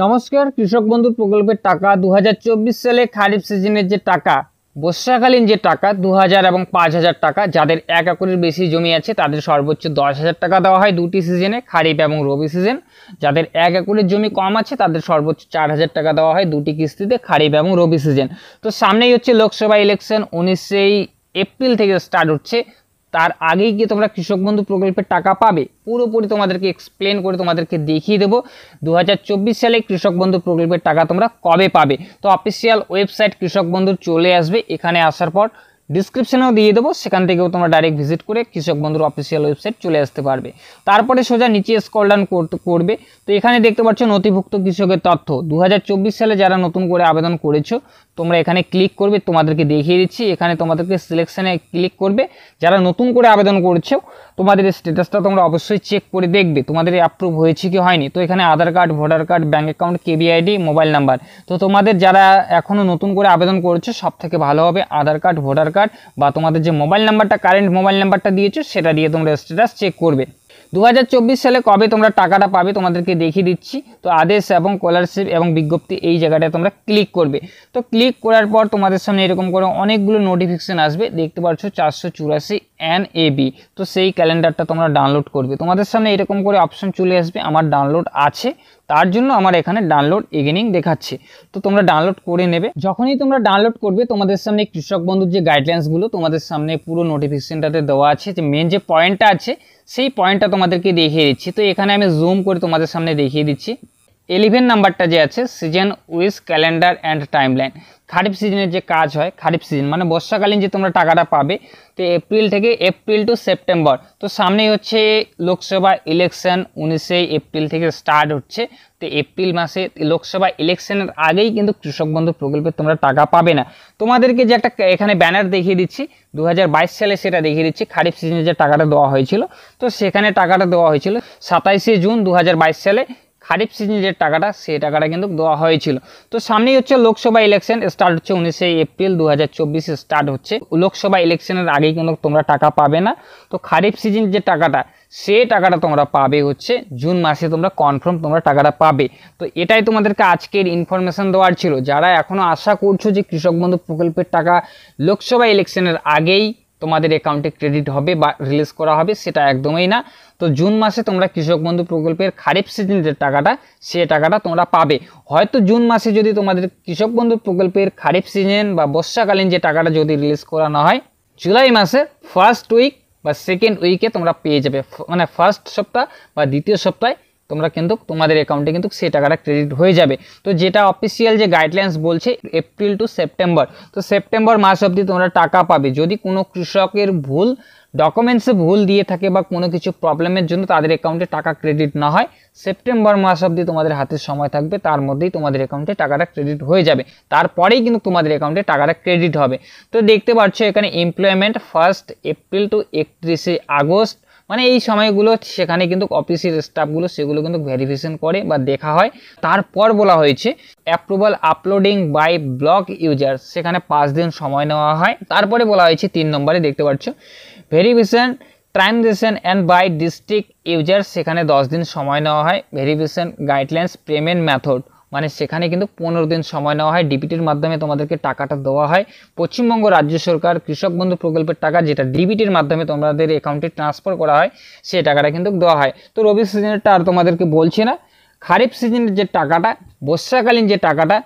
নমস্কার। কৃষক বন্ধু প্রকল্পের টাকা 2024 সালে খারিফ সিজনের যে টাকা, বর্ষাকালীন যে টাকা 2000 এবং 5000 টাকা, যাদের 1 একরের বেশি জমি আছে তাদের সর্বোচ্চ 10,000 টাকা দেওয়া হয় দুটি সিজনে, খারিফ এবং রবি সিজন। যাদের 1 একরের জমি কম আছে তাদের সর্বোচ্চ 4000 টাকা দেওয়া হয় দুটি কিস্তিতে, খারিফ এবং রবি সিজন। তো সামনেই হচ্ছে লোকসভা ইলেকশন, 19 এপ্রিল থেকে স্টার্ট হচ্ছে। তার আগেই কি তোমরা কৃষক বন্ধু প্রকল্পের টাকা পাবে, পুরোপুরি তোমাদেরকে এক্সপ্লেন করে তোমাদেরকে দেখিয়ে দেবো 2024 সালে কৃষক বন্ধু প্রকল্পের টাকা তোমরা কবে পাবে। তো অফিসিয়াল ওয়েবসাইট কৃষক বন্ধুর চলে আসবে, এখানে আসার পর ডিসক্রিপশনেও দিয়ে দেবো, সেখান থেকেও তোমরা ডাইরেক্ট ভিজিট করে কৃষক বন্ধুর অফিসিয়াল ওয়েবসাইট চলে আসতে পারবে। তারপরে সোজা নিচে স্ক্রল ডাউন করবে, তো এখানে দেখতে পাচ্ছ নথিভুক্ত কৃষকের তথ্য। 2024 সালে যারা নতুন করে আবেদন করেছো তোমরা এখানে ক্লিক করবে, তোমাদেরকে দেখিয়ে দিচ্ছি। এখানে তোমাদেরকে সিলেকশনে ক্লিক করবে। যারা নতুন করে আবেদন করেছো তোমাদের স্ট্যাটাসটা তোমরা অবশ্যই চেক করে দেখবে তোমাদের অ্যাপ্রুভ হয়েছে কি হয়নি। তো এখানে Aadhaar card, voter card, bank account, কেবিআইডি, মোবাইল নাম্বার। তো তোমাদের যারা এখনও নতুন করে আবেদন করেছো সব থেকে ভালো হবে আধার কার্ড, ভোটার কার্ড বা তোমাদের যে মোবাইল নাম্বারটা, কারেন্ট মোবাইল নাম্বারটা দিয়েছো সেটা দিয়ে তোমরা স্ট্যাটাস চেক করবে। 2024 সালে কবে তোমরা টাকাটা পাবে তোমাদেরকে দেখিয়ে দিচ্ছি। তো আদেশ এবং স্কলারশিপ এবং বিজ্ঞপ্তি এই জায়গাটায় তোমরা ক্লিক করবে। তো ক্লিক করার পর তোমাদের সামনে এরকম করে অনেকগুলো নোটিফিকেশান আসবে, দেখতে পাচ্ছ 484 NAB। তো সেই ক্যালেন্ডারটা তোমরা ডাউনলোড করবে। তোমাদের সামনে এরকম করে অপশন চলে আসবে, আমার ডাউনলোড আছে তার জন্য আমার এখানে ডাউনলোড এগেনিং দেখাচ্ছে। তো তোমরা ডাউনলোড করে নেবে। যখনই তোমরা ডাউনলোড করবে তোমাদের সামনে কৃষক বন্ধুর যে গাইডলাইন্সগুলো তোমাদের সামনে পুরো নোটিফিকেশনটাতে দেওয়া আছে, যে মেন যে পয়েন্টটা আছে সেই পয়েন্টটা তোমাদেরকে দেখিয়ে দিচ্ছি। তো এখানে আমি জুম করে তোমাদের সামনে দেখিয়ে দিচ্ছি। 11 নাম্বারটা যে আছে, season with calendar and timeline. Kharif সিজনের যে কাজ হয়, খারিফ সিজন মানে বর্ষাকালীন যে তোমরা টাকাটা পাবে, তো এপ্রিল টু সেপ্টেম্বর। তো সামনেই হচ্ছে লোকসভা ইলেকশন, 19 এপ্রিল থেকে স্টার্ট হচ্ছে। তো এপ্রিল মাসে লোকসভা ইলেকশনের আগেই কিন্তু কৃষক বন্ধু প্রকল্পে তোমরা টাকা পাবে না। তোমাদেরকে যে একটা এখানে ব্যানার দেখিয়ে দিচ্ছি 2022 সালে, সেটা দেখিয়ে দিচ্ছি খারিফ সিজনে যে টাকাটা দেওয়া হয়েছিল। তো সেখানে টাকাটা দেওয়া হয়েছিল 27 জুন 2022 সালে। খারিফ সিজনের যে টাকাটা সেই টাকাটা কিন্তু দেওয়া হয়েছিল। তো সামনেই হচ্ছে লোকসভা ইলেকশন, স্টার্ট হচ্ছে 19 এপ্রিল 2024 স্টার্ট হচ্ছে। লোকসভা ইলেকশনের আগেই কিন্তু তোমরা টাকা পাবে না। তো খারিফ সিজন যে টাকাটা সে টাকাটা তোমরা পাবে হচ্ছে জুন মাসে, তোমরা কনফার্ম তোমরা টাকাটা পাবে। তো এটাই তোমাদেরকে আজকের ইনফরমেশন দেওয়ার ছিল। যারা এখনও আশা করছো যে কৃষক বন্ধু প্রকল্পের টাকা লোকসভা ইলেকশনের আগেই তোমাদের অ্যাকাউন্টে ক্রেডিট হবে বা রিলিজ করা হবে, সেটা একদমই না। তো জুন মাসে তোমরা কৃষক বন্ধু প্রকল্পের খারিফ সিজনের যে টাকাটা সে টাকাটা তোমরা পাবে। হয়তো জুন মাসে যদি তোমাদের কৃষক বন্ধু প্রকল্পের খারিফ সিজন বা বর্ষাকালীন যে টাকাটা যদি রিলিজ করা না হয়, জুলাই মাসের ফার্স্ট উইক বা সেকেন্ড উইকে তোমরা পেয়ে যাবে। মানে ফার্স্ট সপ্তাহ বা দ্বিতীয় সপ্তাহে তোমরা কিন্তু তোমাদের অ্যাকাউন্টে কিন্তু সেই টাকাটা ক্রেডিট হয়ে যাবে। তো যেটা অফিসিয়াল যে গাইডলাইন্স বলছে এপ্রিল টু সেপ্টেম্বর, তো সেপ্টেম্বর মাস অবধি তোমরা টাকা পাবে। যদি কোনো কৃষকের ভুল ডকুমেন্টসে ভুল দিয়ে থাকে বা কোনো কিছু প্রবলেমের জন্য তাদের অ্যাকাউন্টে টাকা ক্রেডিট না হয়, সেপ্টেম্বর মাস অবধি তোমাদের হাতে সময় থাকবে, তার মধ্যেই তোমাদের অ্যাকাউন্টে টাকাটা ক্রেডিট হয়ে যাবে। তারপরেই কিন্তু তোমাদের অ্যাকাউন্টে টাকাটা ক্রেডিট হবে। তো দেখতে পাচ্ছ এখানে এমপ্লয়মেন্ট 1 এপ্রিল টু 31 আগস্ট, মানে এই সময়গুলো সেখানে কিন্তু অফিসের স্টাফগুলো সেগুলো কিন্তু ভেরিফিকেশন করে বা দেখা হয়। তারপর বলা হয়েছে approval uploading by block user, সেখানে 5 দিন সময় নেওয়া হয়। তারপরে বলা হয়েছে 3 নম্বরে দেখতে পাচ্ছ verification transaction and by district user, সেখানে 10 দিন সময় নেওয়া হয়। ভেরিফিকেশন গাইডলাইন্স পেমেন্ট মেথড, মানে সেখানে কিন্তু 15 দিন সময় নেওয়া হয়। ডিবিটির মাধ্যমে তোমাদেরকে টাকাটা দেওয়া হয়। পশ্চিমবঙ্গ রাজ্য সরকার কৃষক বন্ধু প্রকল্পের টাকা যেটা ডিবিটির মাধ্যমে তোমাদের অ্যাকাউন্টে ট্রান্সফার করা হয়, সেই টাকাটা কিন্তু দেওয়া হয়। তো রবি সিজনেরটা আর তোমাদেরকে বলছি না। খারিফ সিজনের যে টাকাটা, বর্ষাকালীন যে টাকাটা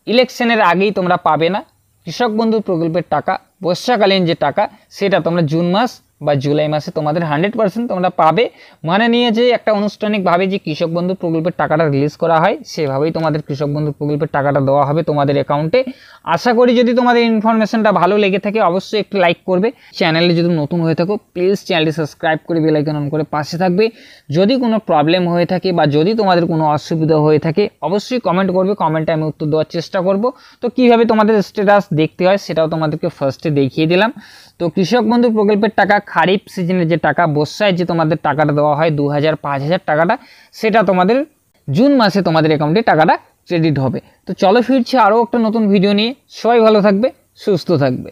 ইলেকশনের আগেই তোমরা পাবে না। কৃষক বন্ধু প্রকল্পের টাকা বর্ষাকালীন যে টাকা সেটা তোমরা জুন মাস বা জুলাই মাসে তোমাদের 100% তোমরা পাবে। মানে নিয়ে যে একটা আনুষ্ঠানিকভাবে যে কৃষক বন্ধু প্রকল্পের টাকাটা রিলিজ করা হয় সেভাবেই তোমাদের কৃষক বন্ধু প্রকল্পের টাকাটা দেওয়া হবে তোমাদের অ্যাকাউন্টে। আশা করি যদি তোমাদের ইনফরমেশনটা ভালো লেগে থাকে অবশ্যই একটু লাইক করবে। চ্যানেলে যদি নতুন হয়ে থাকো প্লিজ চ্যানেলটি সাবস্ক্রাইব করে বেল আইকন অন করে পাশে থাকবে। যদি কোনো প্রবলেম হয়ে থাকে বা যদি তোমাদের কোনো অসুবিধা হয়ে থাকে অবশ্যই কমেন্ট করবে, কমেন্টে আমি উত্তর দেওয়ার চেষ্টা করব। তো কীভাবে তোমাদের স্ট্যাটাস দেখতে হয় সেটাও তোমাদেরকে ফার্স্টে দেখিয়ে দিলাম। তো কৃষক বন্ধু প্রকল্পের টাকা খারিফ সিজনের যে টাকা, বর্ষায় যে তোমাদের টাকাটা দেওয়া হয় 2000-5000 টাকাটা, সেটা তোমাদের জুন মাসে তোমাদের অ্যাকাউন্টে টাকাটা ক্রেডিট হবে। তো চলো ফিরছি আরও একটা নতুন ভিডিও নিয়ে। সবাই ভালো থাকবে, সুস্থ থাকবে।